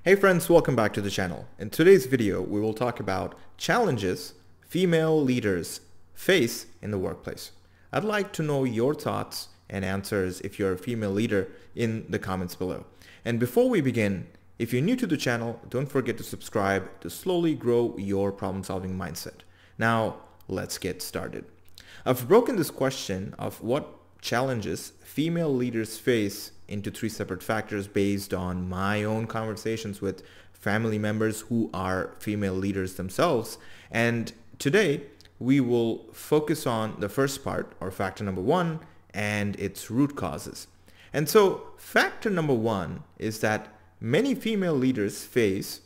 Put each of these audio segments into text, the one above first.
Hey friends, welcome back to the channel. In today's video, we will talk about challenges female leaders face in the workplace. I'd like to know your thoughts and answers if you're a female leader in the comments below. And before we begin, if you're new to the channel, don't forget to subscribe to slowly grow your problem-solving mindset. Now, let's get started. I've broken this question of what challenges female leaders face into three separate factors based on my own conversations with family members who are female leaders themselves. And today we will focus on the first part, or factor number one, and its root causes. And so factor number one is that many female leaders face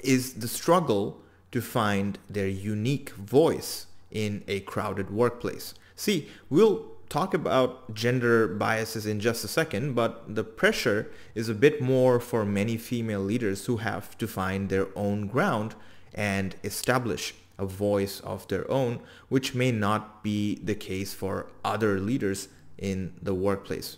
is the struggle to find their unique voice in a crowded workplace. See, we'll talk about gender biases in just a second, but the pressure is a bit more for many female leaders who have to find their own ground and establish a voice of their own, which may not be the case for other leaders in the workplace.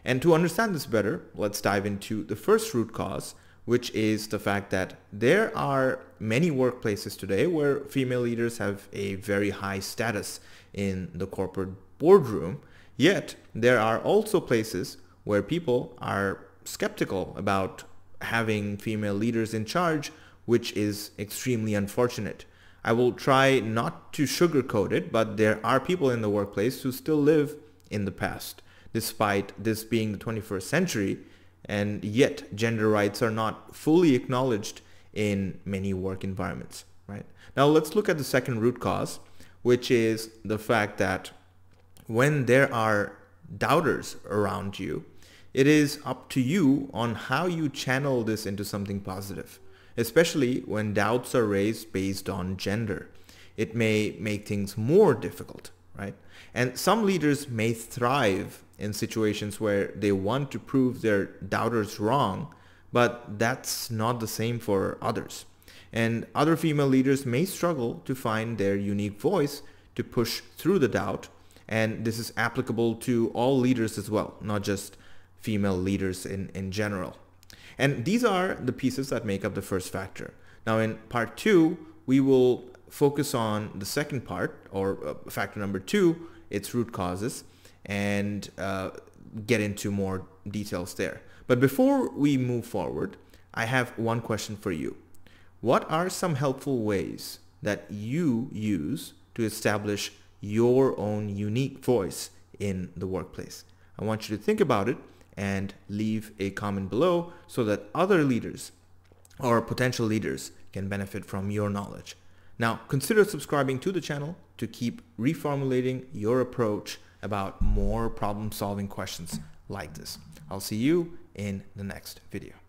And to understand this better, let's dive into the first root cause, which is the fact that there are many workplaces today where female leaders have a very high status in the corporate boardroom, yet there are also places where people are skeptical about having female leaders in charge, which is extremely unfortunate. I will try not to sugarcoat it, but there are people in the workplace who still live in the past, despite this being the 21st century, and yet gender rights are not fully acknowledged in many work environments, right? Now let's look at the second root cause, which is the fact that when there are doubters around you, it is up to you on how you channel this into something positive, especially when doubts are raised based on gender. It may make things more difficult, right? And some leaders may thrive in situations where they want to prove their doubters wrong, but that's not the same for others. And other female leaders may struggle to find their unique voice to push through the doubt. And this is applicable to all leaders as well, not just female leaders in general. And these are the pieces that make up the first factor. Now in part two, we will focus on the second part, or factor number two, its root causes, and get into more details there. But before we move forward, I have one question for you. What are some helpful ways that you use to establish your own unique voice in the workplace? I want you to think about it and leave a comment below so that other leaders or potential leaders can benefit from your knowledge. Now, consider subscribing to the channel to keep reformulating your approach about more problem-solving questions like this. I'll see you in the next video.